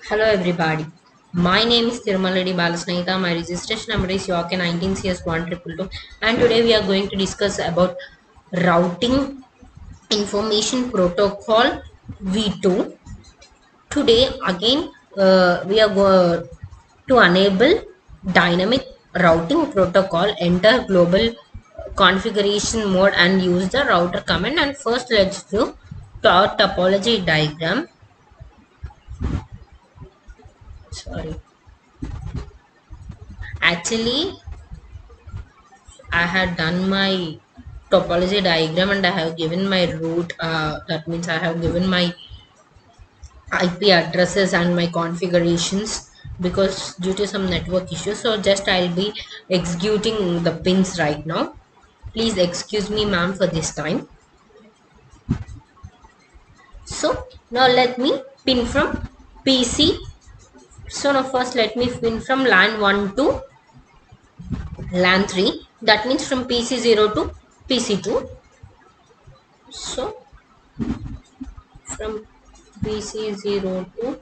Hello everybody. My name is Thirumaladi Balasnahita. My registration number is YOK 19CS1222 and today we are going to discuss about routing information protocol V2. Today again we are going to enable dynamic routing protocol, enter global configuration mode and use the router command. And first let's do our topology diagram. Sorry. Actually, I had done my topology diagram and I have given my route. That means I have given my IP addresses and my configurations because due to some network issues. So just I'll be executing the pins right now. Please excuse me, ma'am, for this time. So now let me pin from PC. So now first let me pin from LAN 1 to LAN 3. That means from PC0 to PC2. So from PC0 to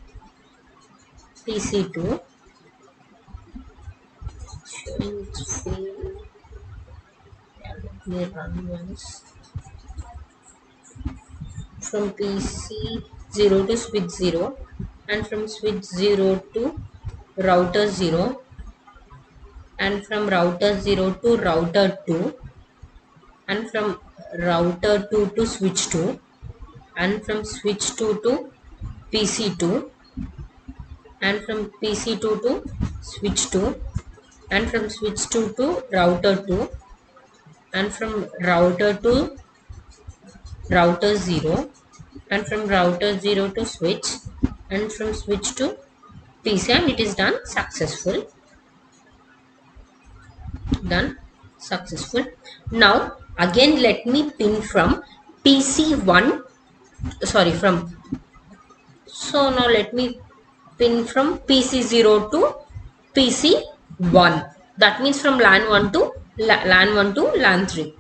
PC2, showing screen. Let me run once. From PC0 to switch 0, and from switch 0 to router 0, and from router 0 to router 2, and from router 2 to switch 2, and from switch 2 to PC2, and from PC2 to switch 2, and from switch 2 to router 2, and from router to router 0, and from router 0 to switch, and from switch to PC, and it is done successful. Now again let me pin from PC1, sorry, from, so now let me pin from PC0 to PC1. That means from LAN 1 to LAN 1 to LAN 3.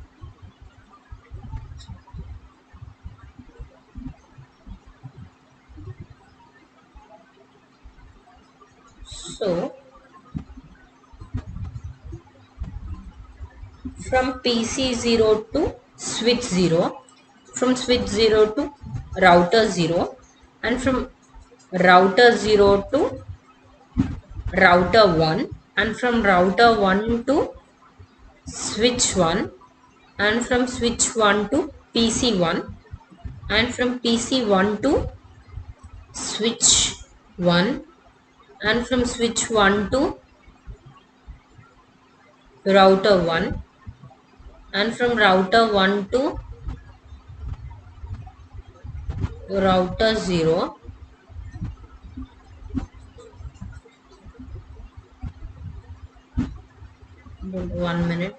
So from PC0 to switch 0, from switch 0 to router 0, and from router 0 to router 1, and from router 1 to switch 1, and from switch 1 to PC1, and from PC1 to switch 1, and from switch 1 to router 1, and from router 1 to router 0. 1 minute.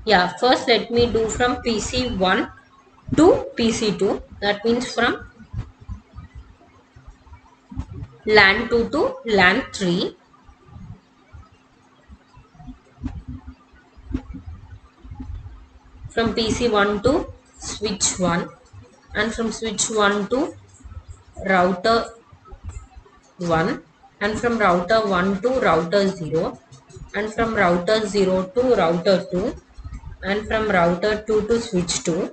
Yeah, first let me do from PC1 to PC2. That means from LAN 2 to LAN 3. From PC1 to switch 1, and from switch 1 to router 1, and from router 1 to router 0, and from router 0 to router 2, and from router 2 to switch 2,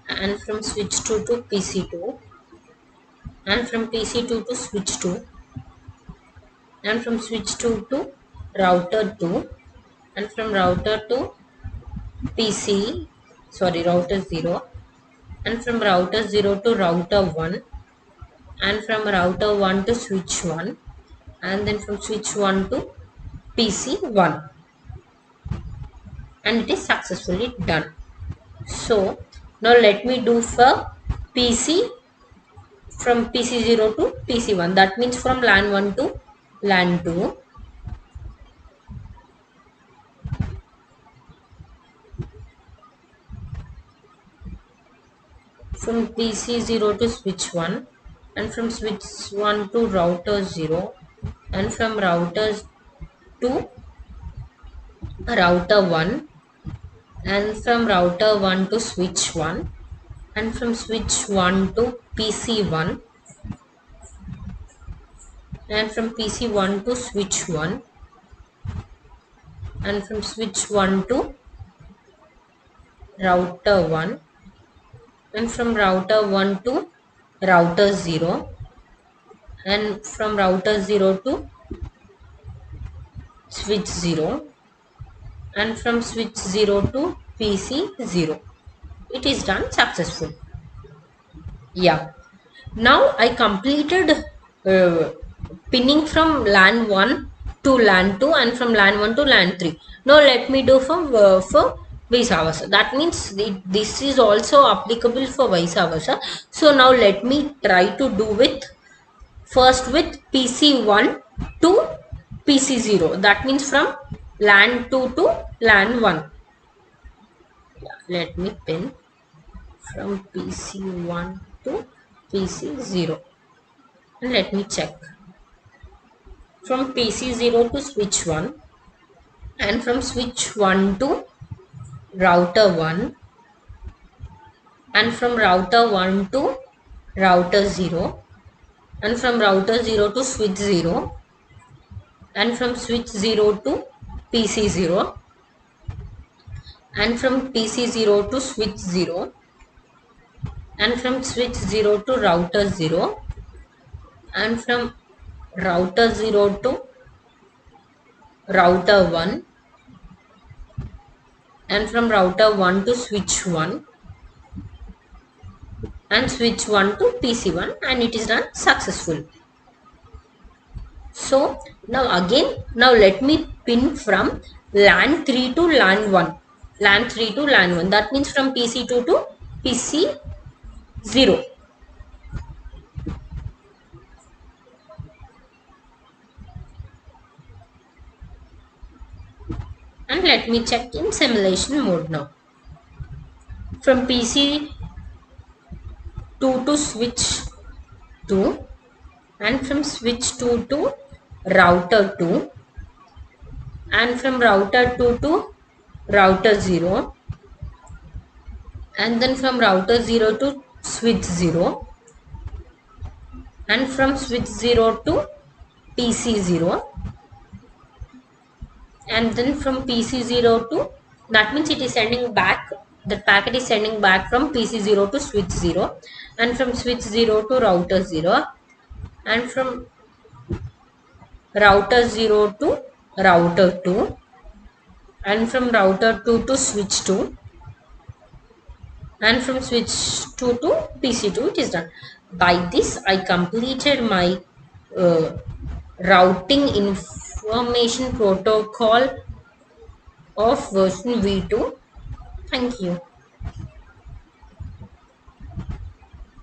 and from switch 2 to PC2, and from PC2 to switch 2, and from switch 2 to router 2, and from router to router 0, and from router 0 to router 1, and from router 1 to switch 1, and then from switch 1 to PC1, and it is successfully done. So now let me do for PC4. from PC0 to PC1. That means from LAN 1 to LAN 2. From PC0 to switch 1, and from switch 1 to router 0, and from router to router 1, and from router 1 to switch 1, and from switch 1 to PC1, and from PC1 to switch 1, and from switch 1 to router 1, and from router 1 to router 0, and from router 0 to switch 0, and from switch 0 to PC 0. It is done successful. Yeah. Now I completed pinning from LAN 1 to LAN 2 and from LAN 1 to LAN 3. Now let me do for vice versa. That means this is also applicable for vice versa. So now let me try to do with first with PC1 to PC0. That means from LAN 2 to LAN 1. Yeah, let me pin from PC1 to PC0. And let me check. From PC0 to switch 1, and from switch 1 to router 1, and from router 1 to router 0, and from router 0 to switch 0, and from switch 0 to PC0, and from PC0 to switch 0, and from switch 0 to router 0, and from router 0 to router 1, and from router 1 to switch 1, and switch 1 to PC1, and it is done successful. So now again, now let me pin from LAN 3 to LAN 1. LAN 3 to LAN 1. That means from PC2 to PC0. And let me check in simulation mode now. From PC2 to switch 2, and from switch 2 to router 2, and from router 2 to router 0, and then from router 0 to switch 0, and from switch 0 to PC 0, and then from PC 0 to, that means it is sending back, the packet is sending back from PC 0 to switch 0, and from switch 0 to router 0, and from router 0 to router 2, and from router 2 to switch 2, and from switch 2 to PC2. It is done. By this I completed my routing information protocol of version V2. Thank you.